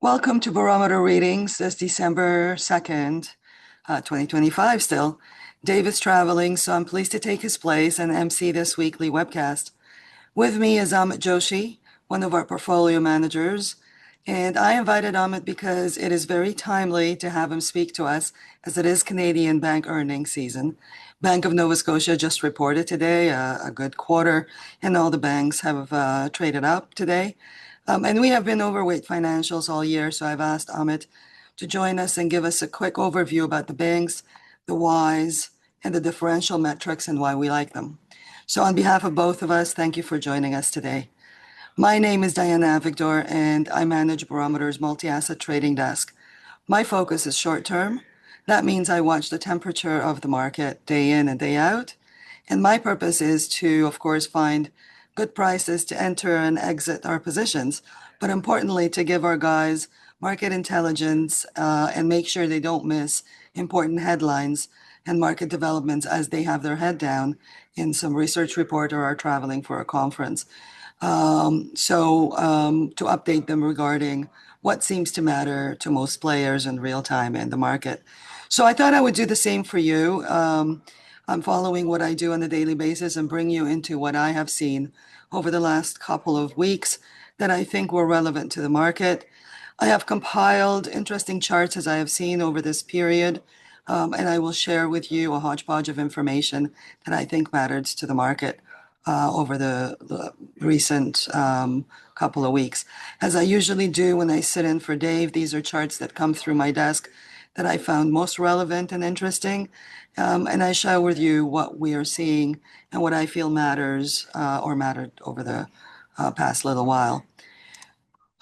Welcome to Barometer Readings this December 2nd, 2025 still. Dave is traveling, so I'm pleased to take his place and MC this weekly webcast. With me is Amit Joshi, one of our portfolio managers, and I invited Amit because it is very timely to have him speak to us as it is Canadian bank earnings season. Bank of Nova Scotia just reported today a good quarter, and all the banks have traded up today. And we have been overweight financials all year, so I've asked Amit to join us and give us a quick overview about the banks, the whys, and the differential metrics and why we like them. So on behalf of both of us, thank you for joining us today. My name is Diana Avigdor, and I manage Barometer's multi-asset trading desk. My focus is short-term. That means I watch the temperature of the market day in and day out. And my purpose is to, of course, find good prices to enter and exit our positions, but importantly, to give our guys market intelligence and make sure they don't miss important headlines and market developments as they have their head down in some research report or are traveling for a conference. To update them regarding what seems to matter to most players in real time in the market. So I thought I would do the same for you. I'm following what I do on a daily basis and bring you into what I have seen over the last couple of weeks that I think were relevant to the market. I have compiled interesting charts as I have seen over this period, and I will share with you a hodgepodge of information that I think matters to the market over the recent couple of weeks. As I usually do when I sit in for Dave, these are charts that come through my desk that I found most relevant and interesting. And I share with you what we are seeing and what I feel matters or mattered over the past little while.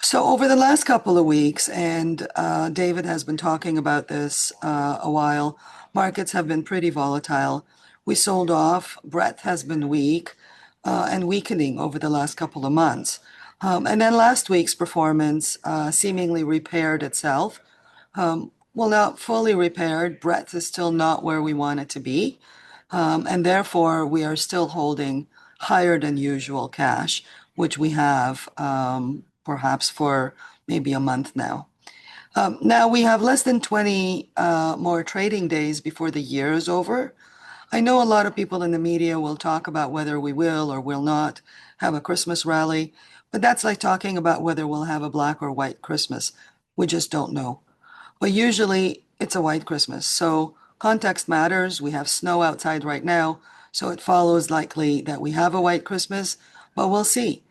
So over the last couple of weeks, and David has been talking about this a while, markets have been pretty volatile. We sold off, breadth has been weak and weakening over the last couple of months. And then last week's performance seemingly repaired itself. Well, not fully repaired. Breadth is still not where we want it to be. And therefore, we are still holding higher than usual cash, which we have perhaps for maybe a month now. Now, we have less than 20 more trading days before the year is over. I know a lot of people in the media will talk about whether we will or will not have a Christmas rally, but that's like talking about whether we'll have a black or white Christmas. We just don't know. But usually it's a white Christmas. So context matters. We have snow outside right now. So it follows likely that we have a white Christmas, but we'll see.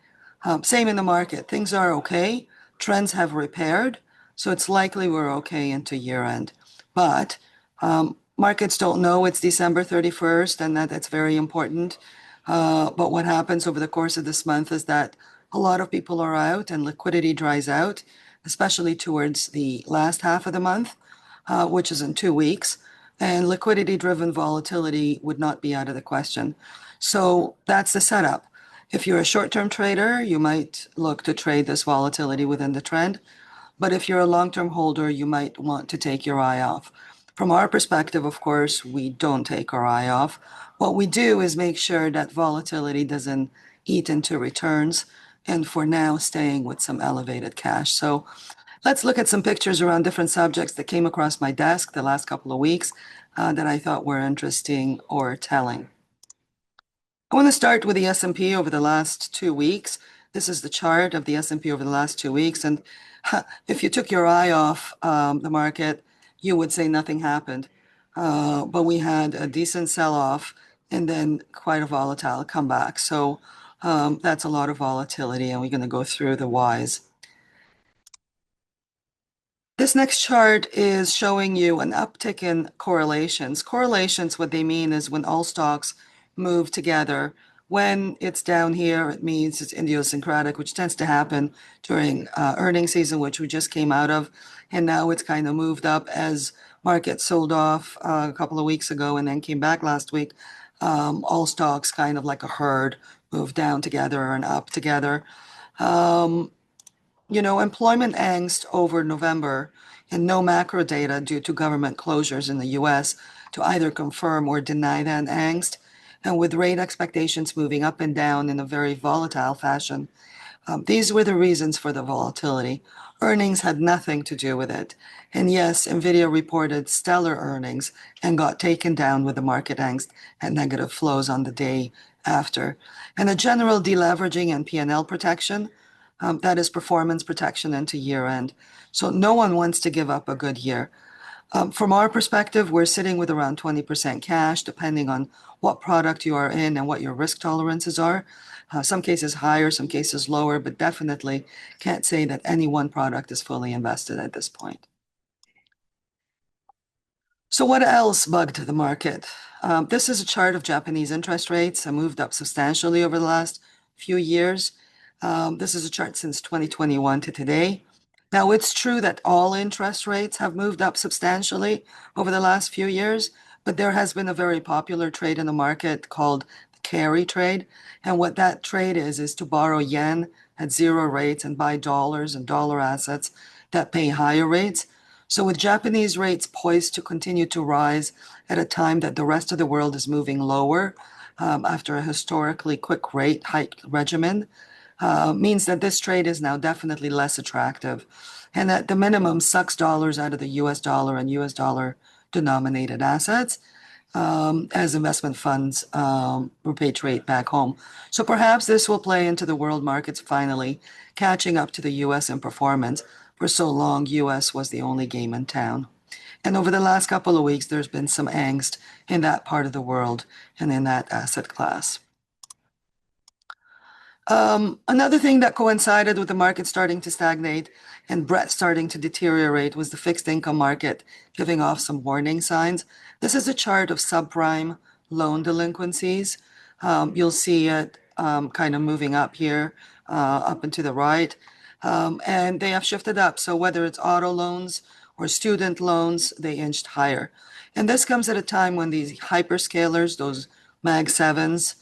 Same in the market. Things are okay. Trends have repaired. So it's likely we're okay into year end. But markets don't know it's December 31st, and that's very important. But what happens over the course of this month is that a lot of people are out and liquidity dries out, especially towards the last half of the month, which is in 2 weeks. And liquidity-driven volatility would not be out of the question. So that's the setup. If you're a short-term trader, you might look to trade this volatility within the trend. But if you're a long-term holder, you might want to take your eye off. From our perspective, of course, we don't take our eye off. What we do is make sure that volatility doesn't eat into returns, and for now, staying with some elevated cash. So let's look at some pictures around different subjects that came across my desk the last couple of weeks that I thought were interesting or telling. I want to start with the S&P over the last 2 weeks. This is the chart of the S&P over the last 2 weeks. And if you took your eye off the market, you would say nothing happened. But we had a decent sell-off and then quite a volatile comeback. So that's a lot of volatility, and we're going to go through the whys. This next chart is showing you an uptick in correlations. Correlations, what they mean is when all stocks move together. When it's down here, it means it's idiosyncratic, which tends to happen during earnings season, which we just came out of. And now it's kind of moved up as markets sold off a couple of weeks ago and then came back last week. All stocks kind of like a herd move down together and up together. Employment angst over November and no macro data due to government closures in the US to either confirm or deny that angst. And with rate expectations moving up and down in a very volatile fashion, These were the reasons for the volatility. Earnings had nothing to do with it. And yes, NVIDIA reported stellar earnings and got taken down with the market angst and negative flows on the day after. And a general deleveraging and P&L protection, that is performance protection into year end. So no one wants to give up a good year. From our perspective, we're sitting with around 20% cash, depending on what product you are in and what your risk tolerances are. Some cases higher, some cases lower, but definitely can't say that any one product is fully invested at this point. So what else bugged the market? This is a chart of Japanese interest rates. Moved up substantially over the last few years. This is a chart since 2021 to today. Now, it's true that all interest rates have moved up substantially over the last few years, but there has been a very popular trade in the market called the carry trade. And what that trade is to borrow yen at zero rates and buy dollars and dollar assets that pay higher rates. So with Japanese rates poised to continue to rise at a time that the rest of the world is moving lower after a historically quick rate hike regimen, means that this trade is now definitely less attractive. And at the minimum, sucks dollars out of the US dollar and US dollar denominated assets as investment funds repatriate back home. So perhaps this will play into the world markets finally catching up to the US in performance. For so long, US was the only game in town. And over the last couple of weeks, there's been some angst in that part of the world and in that asset class. Another thing that coincided with the market starting to stagnate and Brett starting to deteriorate was the fixed income market giving off some warning signs. This is a chart of subprime loan delinquencies. You'll see it kind of moving up here, up and to the right. And they have shifted up. So whether it's auto loans or student loans, they inched higher. And this comes at a time when these hyperscalers, those Mag 7s,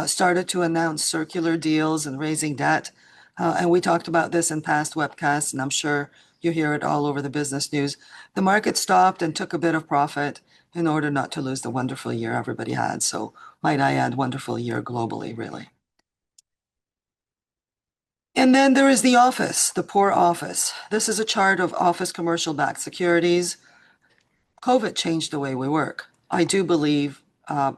started to announce circular deals and raising debt. And we talked about this in past webcasts, and I'm sure you hear it all over the business news. The market stopped and took a bit of profit in order not to lose the wonderful year everybody had. So might I add, wonderful year globally, really. And then there is the office, the poor office. This is a chart of office commercial-backed securities. COVID changed the way we work. I do believe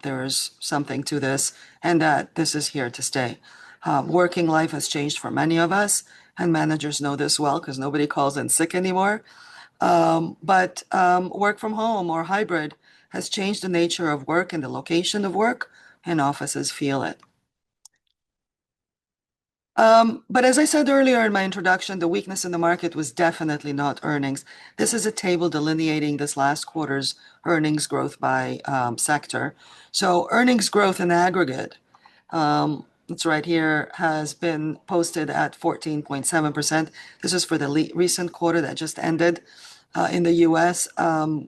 there is something to this and that this is here to stay. Working life has changed for many of us, and managers know this well because nobody calls in sick anymore. But work from home or hybrid has changed the nature of work and the location of work, and offices feel it. But as I said earlier in my introduction, the weakness in the market was definitely not earnings. This is a table delineating this last quarter's earnings growth by sector. So earnings growth in aggregate, it's right here, has been posted at 14.7%. This is for the recent quarter that just ended. In the US,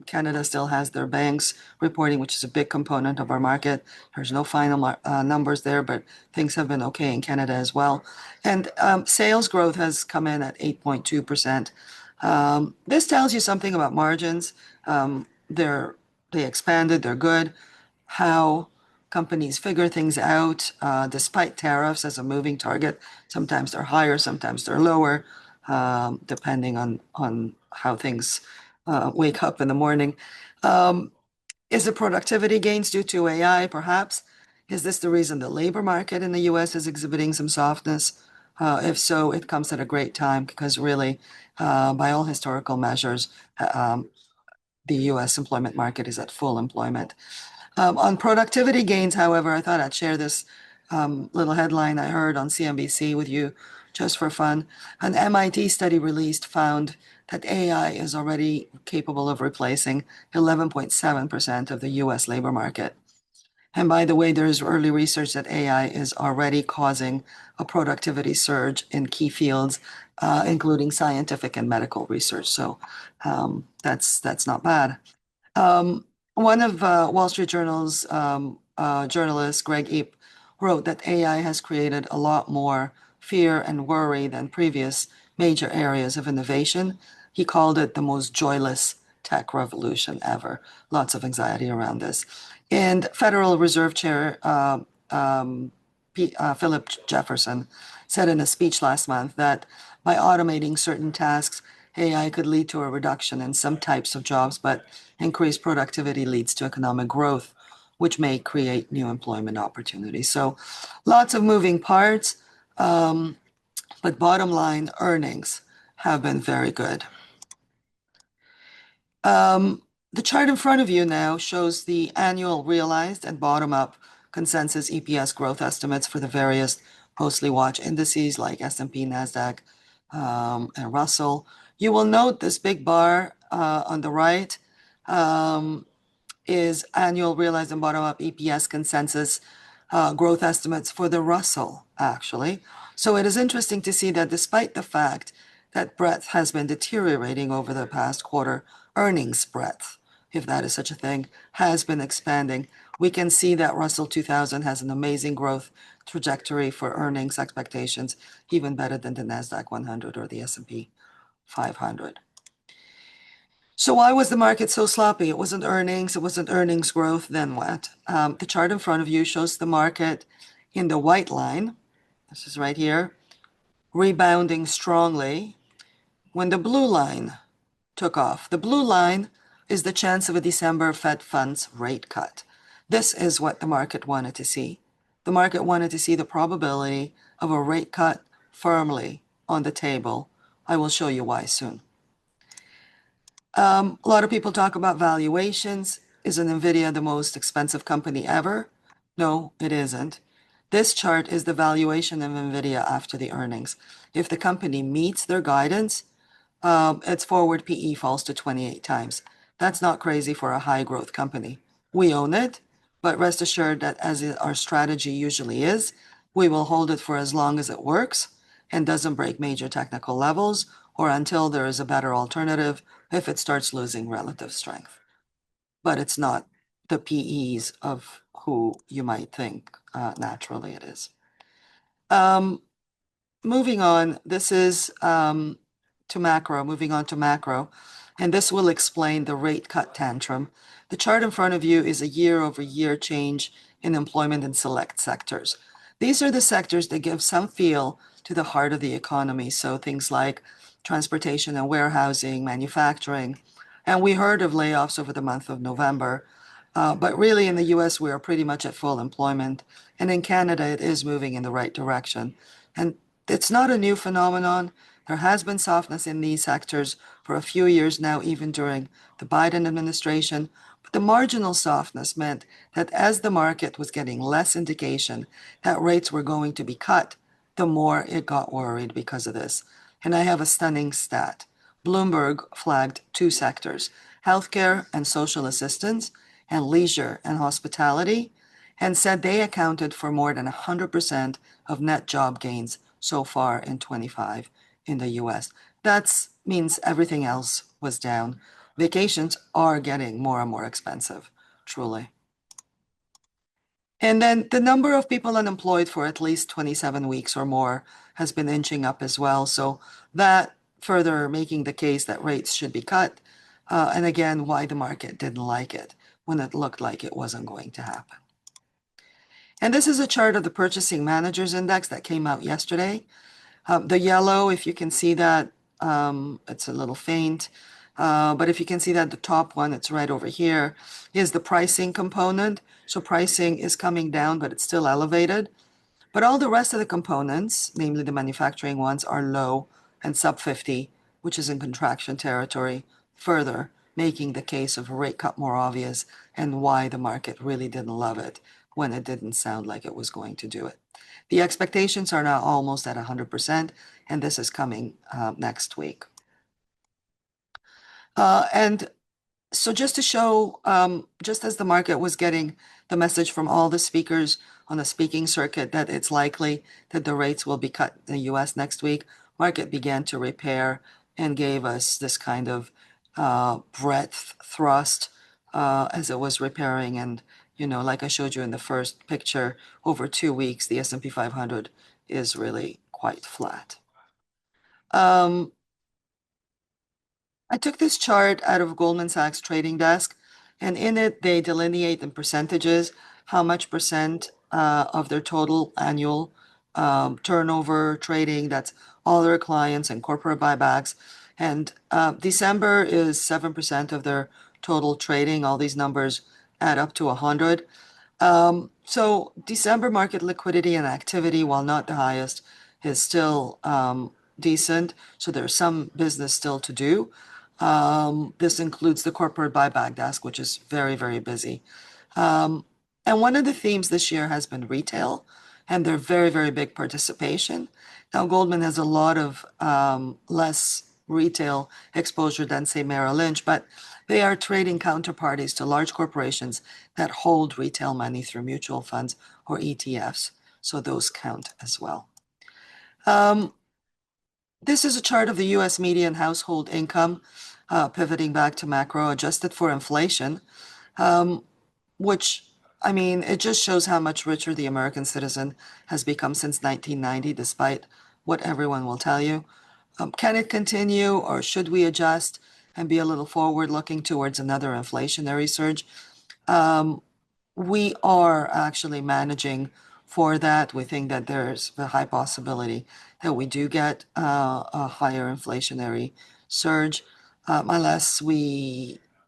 Canada still has their banks reporting, which is a big component of our market. There's no final numbers there, but things have been okay in Canada as well. And sales growth has come in at 8.2%. This tells you something about margins. They expanded, they're good. How companies figure things out despite tariffs as a moving target. Sometimes they're higher, sometimes they're lower, depending on how things wake up in the morning. Is the productivity gains due to AI, perhaps? Is this the reason the labor market in the US is exhibiting some softness? If so, it comes at a great time because really, by all historical measures, the US employment market is at full employment. On productivity gains, however, I thought I'd share this little headline I heard on CNBC with you just for fun. An MIT study released found that AI is already capable of replacing 11.7% of the US labor market. And by the way, there's early research that AI is already causing a productivity surge in key fields, including scientific and medical research. So that's not bad. One of Wall Street Journal's journalists, Greg Eep, wrote that AI has created a lot more fear and worry than previous major areas of innovation. He called it the most joyless tech revolution ever. Lots of anxiety around this. And Federal Reserve Chair Philip Jefferson said in a speech last month that by automating certain tasks, AI could lead to a reduction in some types of jobs, but increased productivity leads to economic growth, which may create new employment opportunities. So lots of moving parts, but bottom line earnings have been very good. The chart in front of you now shows the annual realized and bottom-up consensus EPS growth estimates for the various closely watched indices like S&P, NASDAQ, and Russell. You will note this big bar on the right is annual realized and bottom-up EPS consensus growth estimates for the Russell, actually. So it is interesting to see that despite the fact that breadth has been deteriorating over the past quarter, earnings breadth, if that is such a thing, has been expanding. We can see that Russell 2000 has an amazing growth trajectory for earnings expectations, even better than the NASDAQ 100 or the S&P 500. So why was the market so sloppy? It wasn't earnings growth, then what? The chart in front of you shows the market in the white line, this is right here, rebounding strongly when the blue line took off. The blue line is the chance of a December Fed funds rate cut. This is what the market wanted to see. The market wanted to see the probability of a rate cut firmly on the table. I will show you why soon. A lot of people talk about valuations. Is an NVIDIA the most expensive company ever? No, it isn't. This chart is the valuation of NVIDIA after the earnings. If the company meets their guidance, its forward PE falls to 28 times. That's not crazy for a high growth company. We own it, but rest assured that as our strategy usually is, we will hold it for as long as it works and doesn't break major technical levels or until there is a better alternative if it starts losing relative strength. But it's not the PEs of who you might think naturally it is. Moving on, this is moving on to macro, and this will explain the rate cut tantrum. The chart in front of you is a year-over-year change in employment in select sectors. These are the sectors that give some feel to the heart of the economy, so things like transportation and warehousing, manufacturing, and we heard of layoffs over the month of November. But really in the US, we are pretty much at full employment, and in Canada, it is moving in the right direction. And it's not a new phenomenon. There has been softness in these sectors for a few years now, even during the Biden administration. But the marginal softness meant that as the market was getting less indication that rates were going to be cut, the more it got worried because of this. And I have a stunning stat. Bloomberg flagged two sectors, healthcare and social assistance, and leisure and hospitality, and said they accounted for more than 100% of net job gains so far in 25 in the US. That means everything else was down. Vacations are getting more and more expensive, truly. And then the number of people unemployed for at least 27 weeks or more has been inching up as well. So that further making the case that rates should be cut. And again, why the market didn't like it when it looked like it wasn't going to happen. And this is a chart of the Purchasing Managers Index that came out yesterday. The yellow, if you can see that, it's a little faint, but if you can see that the top one, it's right over here, is the pricing component. So pricing is coming down, but it's still elevated. But all the rest of the components, namely the manufacturing ones, are low and sub 50, which is in contraction territory, further making the case of a rate cut more obvious and why the market really didn't love it when it didn't sound like it was going to do it. The expectations are now almost at 100%, and this is coming next week. And so just to show, just as the market was getting the message from all the speakers on the speaking circuit that it's likely that the rates will be cut in the US next week, market began to repair and gave us this kind of breadth thrust as it was repairing. And, you know, like I showed you in the first picture, over 2 weeks, the S&P 500 is really quite flat. I took this chart out of Goldman Sachs trading desk, and in it, they delineate in percentages how much percent of their total annual turnover trading. That's all their clients and corporate buybacks. And December is 7% of their total trading. All these numbers add up to 100. So December market liquidity and activity, while not the highest, is still decent. So there's some business still to do. This includes the corporate buyback desk, which is very, very busy. And one of the themes this year has been retail and their very, very big participation. Now, Goldman has a lot of less retail exposure than, say, Merrill Lynch, but they are trading counterparties to large corporations that hold retail money through mutual funds or ETFs. So those count as well. This is a chart of the US median household income, pivoting back to macro, adjusted for inflation, which, I mean, it just shows how much richer the American citizen has become since 1990, despite what everyone will tell you. Can it continue, or should we adjust and be a little forward looking towards another inflationary surge? We are actually managing for that. We think that there's a high possibility that we do get a higher inflationary surge unless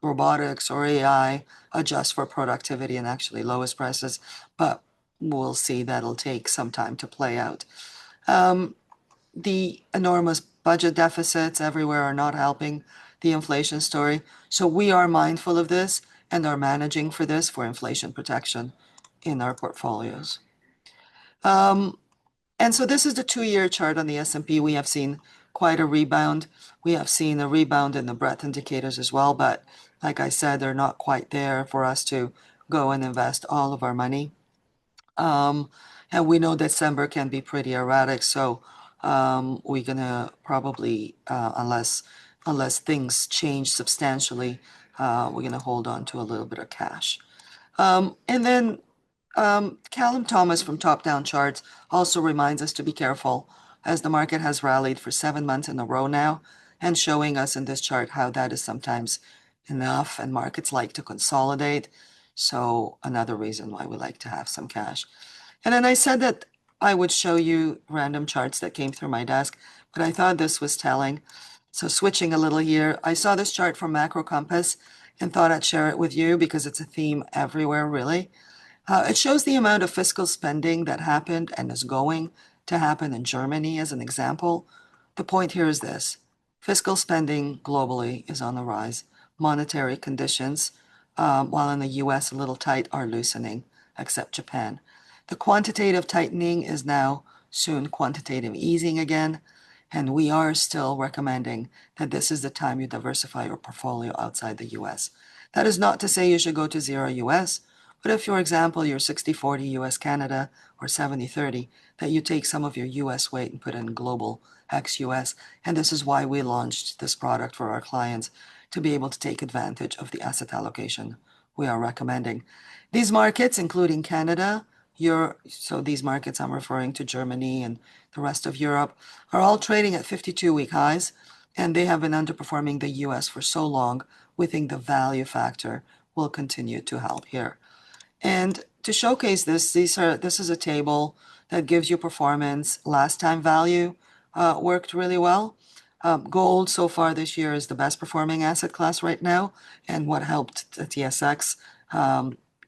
robotics or AI adjust for productivity and actually lowest prices. But we'll see, that'll take some time to play out. The enormous budget deficits everywhere are not helping the inflation story. So we are mindful of this and are managing for this for inflation protection in our portfolios. And so this is the 2-year chart on the S&P. We have seen quite a rebound. We have seen a rebound in the breadth indicators as well, but like I said, they're not quite there for us to go and invest all of our money. And we know December can be pretty erratic, so we're gonna probably, unless things change substantially, we're gonna hold on to a little bit of cash. And then Callum Thomas from Top Down Charts also reminds us to be careful, as the market has rallied for 7 months in a row now, and showing us in this chart how that is sometimes enough, and markets like to consolidate. So another reason why we like to have some cash. And then I said that I would show you random charts that came through my desk, but I thought this was telling. So switching a little here, I saw this chart from Macro Compass and thought I'd share it with you because it's a theme everywhere, really. It shows the amount of fiscal spending that happened and is going to happen in Germany as an example. The point here is this: fiscal spending globally is on the rise. Monetary conditions, while in the US a little tight, are loosening, except Japan. The quantitative tightening is now soon quantitative easing again, and we are still recommending that this is the time you diversify your portfolio outside the US. That is not to say you should go to zero US, but if, for example, you're 60-40 US Canada or 70-30, that you take some of your US weight and put it in global ex-US. And this is why we launched this product for our clients, to be able to take advantage of the asset allocation we are recommending. These markets, including Canada, so these markets I'm referring to, Germany and the rest of Europe, are all trading at 52-week highs, and they have been underperforming the US for so long. We think the value factor will continue to help here. And to showcase this, this is a table that gives you performance. Last time value worked really well. Gold so far this year is the best performing asset class right now, and what helped the TSX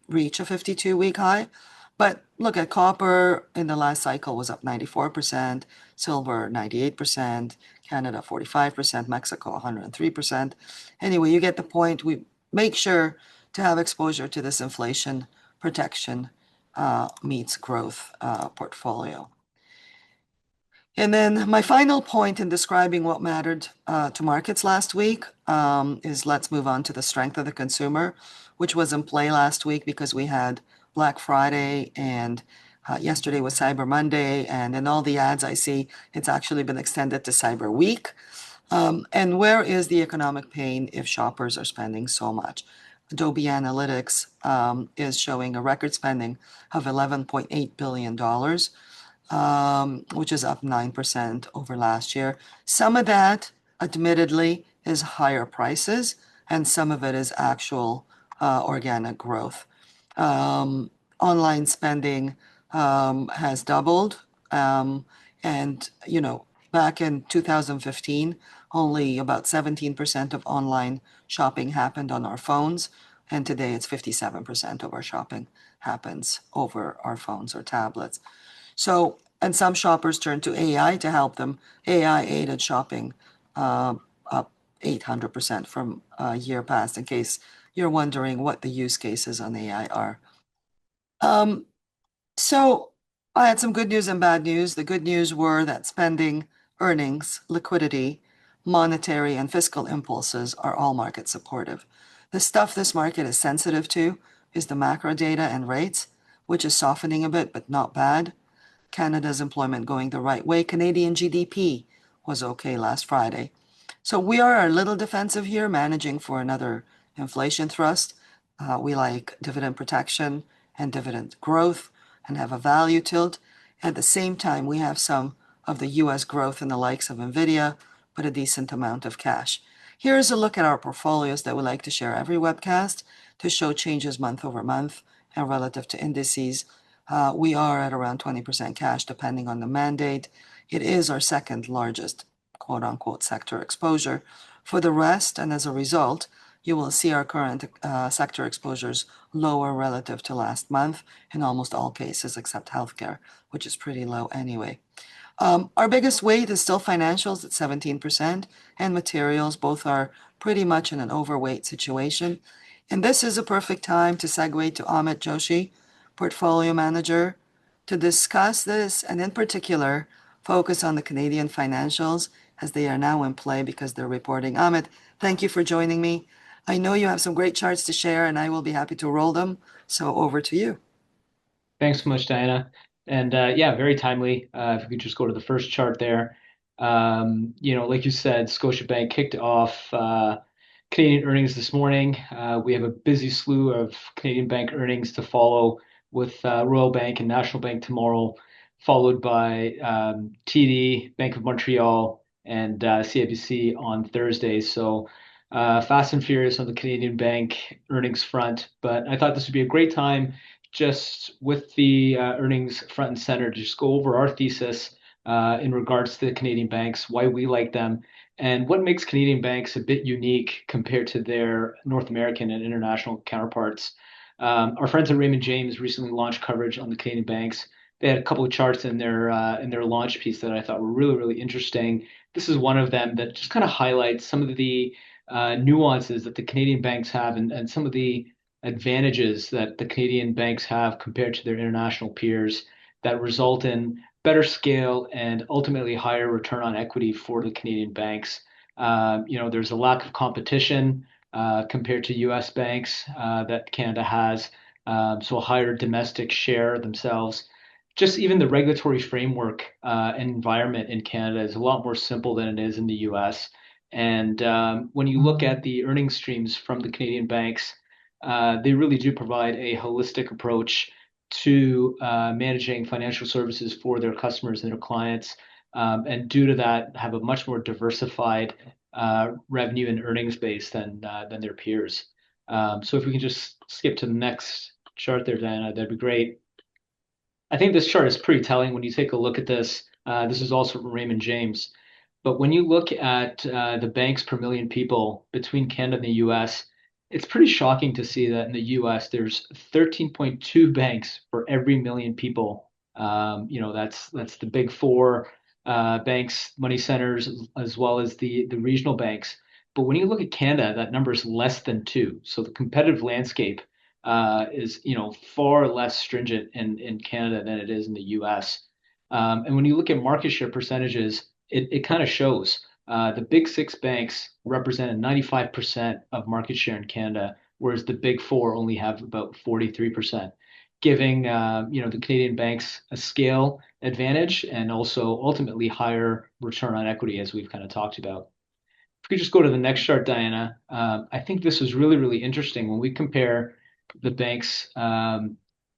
reach a 52-week high. But look at copper in the last cycle was up 94%, silver 98%, Canada 45%, Mexico 103%. Anyway, you get the point. We make sure to have exposure to this inflation protection meets growth portfolio. And then my final point in describing what mattered to markets last week is, let's move on to the strength of the consumer, which was in play last week because we had Black Friday and yesterday was Cyber Monday. And in all the ads I see, it's actually been extended to Cyber Week. And where is the economic pain if shoppers are spending so much? Adobe Analytics is showing a record spending of $11.8 billion, which is up 9% over last year. Some of that, admittedly, is higher prices, and some of it is actual organic growth. online spending has doubled. Um, and, back in 2015, only about 17% of online shopping happened on our phones. And today it's 57% of our shopping happens over our phones or tablets. So, and some shoppers turn to AI to help them. AI aided shopping up 800% from a year past, in case you're wondering what the use cases on AI are. Um, so I had some good news and bad news. The good news were that spending, earnings, liquidity, monetary, and fiscal impulses are all market supportive. The stuff this market is sensitive to is the macro data and rates, which is softening a bit, but not bad. Canada's employment going the right way. Canadian GDP was okay last Friday. So we are a little defensive here, managing for another inflation thrust. We like dividend protection and dividend growth and have a value tilt. At the same time, we have some of the US growth in the likes of NVDA, but a decent amount of cash. Here's a look at our portfolios that we like to share every webcast to show changes month over month and relative to indices. We are at around 20% cash, depending on the mandate. It is our second largest quote unquote sector exposure. For the rest, and as a result, you will see our current sector exposures lower relative to last month in almost all cases except healthcare, which is pretty low anyway. Our biggest weight is still financials at 17% and materials. Both are pretty much in an overweight situation. And this is a perfect time to segue to Amit Joshi, portfolio manager, to discuss this and in particular focus on the Canadian financials as they are now in play because they're reporting. Amit, thank you for joining me. I know you have some great charts to share and I will be happy to roll them. So over to you. Thanks so much, Diana. And yeah, very timely. If we could just go to the first chart there. Like you said, Scotiabank kicked off Canadian earnings this morning. We have a busy slew of Canadian bank earnings to follow with Royal Bank and National Bank tomorrow, followed by TD, Bank of Montreal, and CIBC on Thursday. So fast and furious on the Canadian bank earnings front. But I thought this would be a great time just with the earnings front and center to just go over our thesis in regards to the Canadian banks, why we like them, and what makes Canadian banks a bit unique compared to their North American and international counterparts. Our friends at Raymond James recently launched coverage on the Canadian banks. They had a couple of charts in their launch piece that I thought were really, really interesting. This is one of them that just kind of highlights some of the nuances that the Canadian banks have and some of the advantages that the Canadian banks have compared to their international peers that result in better scale and ultimately higher return on equity for the Canadian banks. There's a lack of competition compared to U.S. banks that Canada has, so a higher domestic share themselves. Just even the regulatory framework and environment in Canada is a lot more simple than it is in the U.S. And when you look at the earnings streams from the Canadian banks, they really do provide a holistic approach to managing financial services for their customers and their clients, and due to that, have a much more diversified revenue and earnings base than their peers. So if we can just skip to the next chart there, Diana, that'd be great. I think this chart is pretty telling when you take a look at this. This is also from Raymond James. But when you look at the banks per million people between Canada and the US, it's pretty shocking to see that in the US, there's 13.2 banks for every million people. That's the big four banks, money centers, as well as the regional banks. But when you look at Canada, that number is less than two. So the competitive landscape is far less stringent in Canada than it is in the US. And when you look at market share percentages, it kind of shows. The big six banks represented 95% of market share in Canada, whereas the big four only have about 43%, giving the Canadian banks a scale advantage and also ultimately higher return on equity, as we've kind of talked about. If we could just go to the next chart, Diana, I think this is really, really interesting when we compare the bank's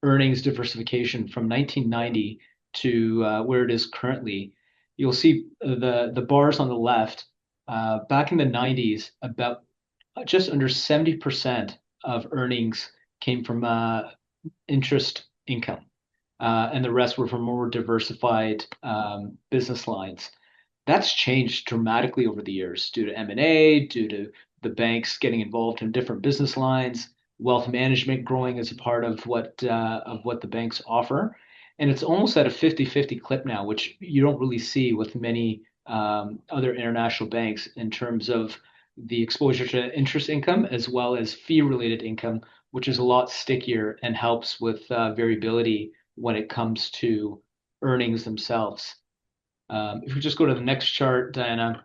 earnings diversification from 1990 to where it is currently. You'll see the bars on the left. Back in the 90s, about just under 70% of earnings came from interest income, and the rest were from more diversified business lines. That's changed dramatically over the years due to M&A, due to the banks getting involved in different business lines, wealth management growing as a part of what the banks offer. And it's almost at a 50-50 clip now, which you don't really see with many other international banks in terms of the exposure to interest income as well as fee-related income, which is a lot stickier and helps with variability when it comes to earnings themselves. If we just go to the next chart, Diana,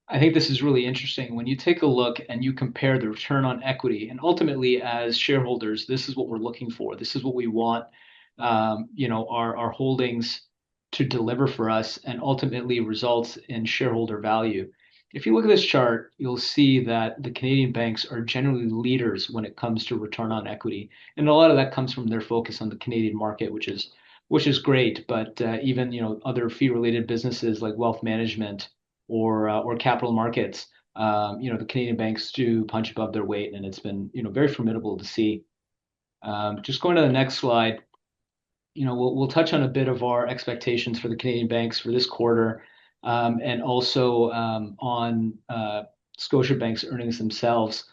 I think this is really interesting. When you take a look and you compare the return on equity, and ultimately as shareholders, this is what we're looking for. This is what we want, our holdings to deliver for us and ultimately results in shareholder value. If you look at this chart, you'll see that the Canadian banks are generally leaders when it comes to return on equity. And a lot of that comes from their focus on the Canadian market, which is great. But even other fee-related businesses like wealth management or capital markets, the Canadian banks do punch above their weight, and it's been very formidable to see. Just going to the next slide, we'll touch on a bit of our expectations for the Canadian banks for this quarter, and also on Scotiabank's earnings themselves.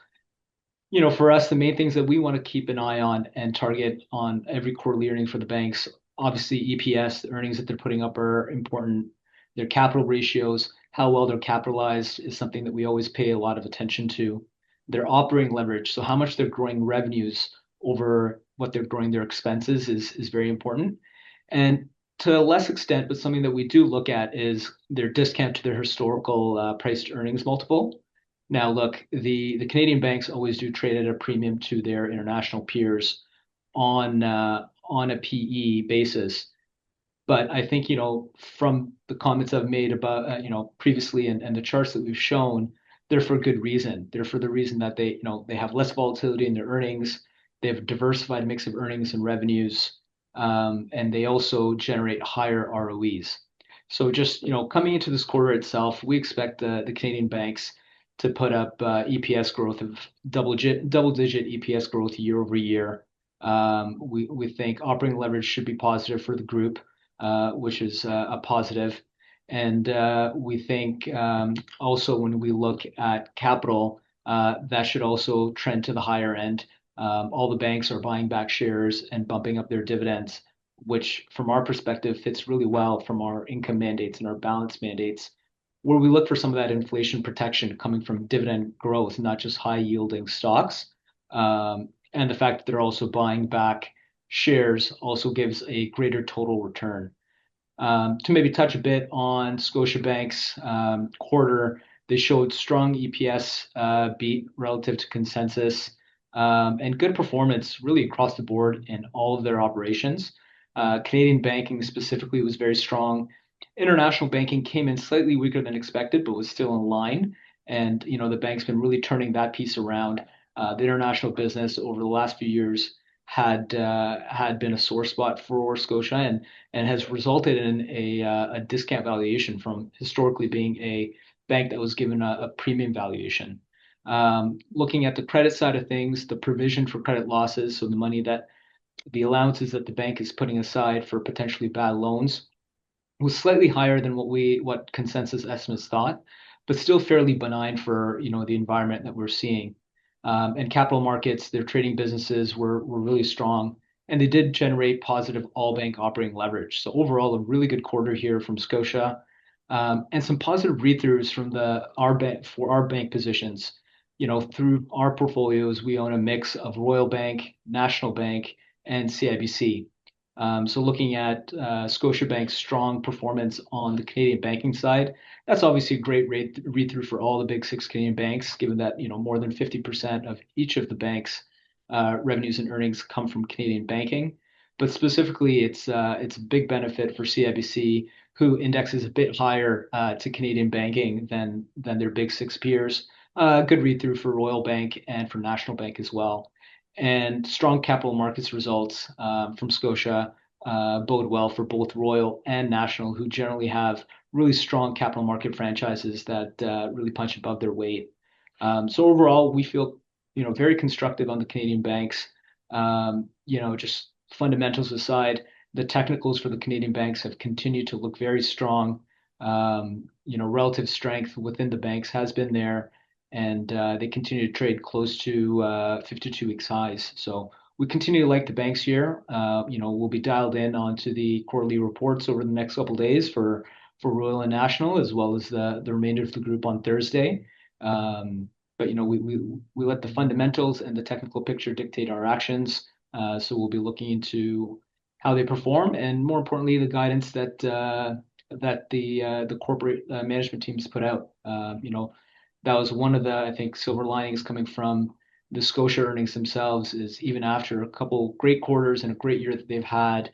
For us, the main things that we want to keep an eye on and target on every quarterly earning for the banks, obviously EPS, the earnings that they're putting up are important. Their capital ratios, how well they're capitalized is something that we always pay a lot of attention to. Their operating leverage, so how much they're growing revenues over what they're growing their expenses is very important. And to a less extent, but something that we do look at is their discount to their historical price to earnings multiple. Now, look, the Canadian banks always do trade at a premium to their international peers on a PE basis. But I think, from the comments I've made about, previously and the charts that we've shown, they're for good reason. They're for the reason that they have less volatility in their earnings. They have a diversified mix of earnings and revenues, and they also generate higher ROEs. So just, coming into this quarter itself, we expect the Canadian banks to put up EPS growth of double-digit EPS growth year over year. We think operating leverage should be positive for the group, which is a positive. And we think also when we look at capital, that should also trend to the higher end. All the banks are buying back shares and bumping up their dividends, which from our perspective fits really well from our income mandates and our balance mandates, where we look for some of that inflation protection coming from dividend growth, not just high yielding stocks. And the fact that they're also buying back shares also gives a greater total return. To maybe touch a bit on Scotiabank's quarter, they showed strong EPS beat relative to consensus, and good performance really across the board in all of their operations. Canadian banking specifically was very strong. International banking came in slightly weaker than expected, but was still in line. And the bank's been really turning that piece around. The international business over the last few years had been a sore spot for Scotia, and has resulted in a discount valuation from historically being a bank that was given a premium valuation. Looking at the credit side of things, the provision for credit losses, so the allowances that the bank is putting aside for potentially bad loans, was slightly higher than what consensus estimates thought, but still fairly benign for the environment that we're seeing. And capital markets, their trading businesses were really strong, and they did generate positive all bank operating leverage. So overall, a really good quarter here from Scotia, and some positive read-throughs from our bank positions. Through our portfolios, we own a mix of Royal Bank, National Bank, and CIBC. So looking at Scotiabank's strong performance on the Canadian banking side, that's obviously a great read-through for all the big six Canadian banks, given that more than 50% of each of the banks' revenues and earnings come from Canadian banking. But specifically, it's a big benefit for CIBC, who indexes a bit higher to Canadian banking than their big six peers. Good read-through for Royal Bank and for National Bank as well. And strong capital markets results from Scotia bode well for both Royal and National, who generally have really strong capital market franchises that really punch above their weight. So overall, we feel very constructive on the Canadian banks. Just fundamentals aside, the technicals for the Canadian banks have continued to look very strong. Relative strength within the banks has been there, and they continue to trade close to 52 weeks highs. So we continue to like the banks here. We'll be dialed in onto the quarterly reports over the next couple of days for Royal and National, as well as the remainder of the group on Thursday. But we let the fundamentals and the technical picture dictate our actions. So we'll be looking into how they perform, and more importantly, the guidance that the corporate management teams put out. That was one of the, I think, silver linings coming from the Scotia earnings themselves. Is even after a couple great quarters and a great year that they've had,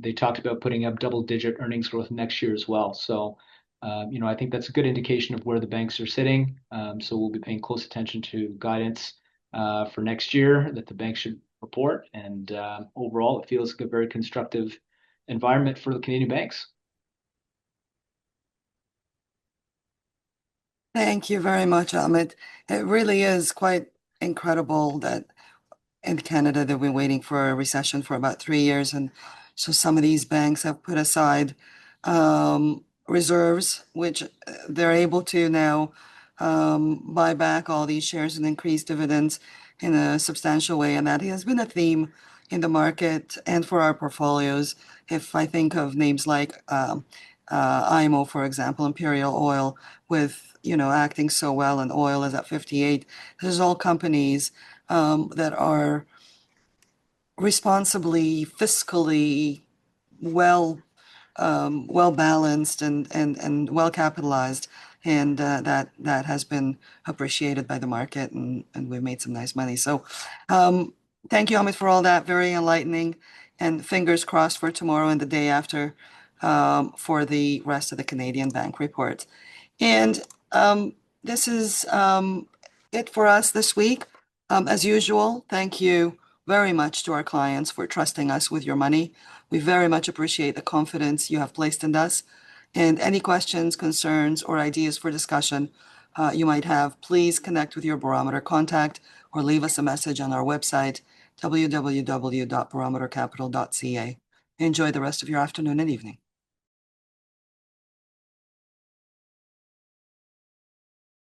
they talked about putting up double-digit earnings growth next year as well. So, I think that's a good indication of where the banks are sitting. So we'll be paying close attention to guidance for next year that the banks should report. And overall, it feels like a very constructive environment for the Canadian banks. Thank you very much, Amit. It really is quite incredible that in Canada they've been waiting for a recession for about 3 years, and so some of these banks have put aside reserves, which they're able to now buy back all these shares and increase dividends in a substantial way, and that has been a theme in the market and for our portfolios. If I think of names like IMO, for example, Imperial Oil, with acting so well, and oil is at 58. This is all companies that are responsibly, fiscally well well balanced and well capitalized, and that has been appreciated by the market, and we've made some nice money. So, thank you, Amit, for all that. Very enlightening, and fingers crossed for tomorrow and the day after for the rest of the Canadian bank report. And this is it for us this week. As usual, thank you very much to our clients for trusting us with your money. We very much appreciate the confidence you have placed in us. And any questions, concerns, or ideas for discussion you might have, please connect with your Barometer contact or leave us a message on our website, www.barometercapital.ca. Enjoy the rest of your afternoon and evening.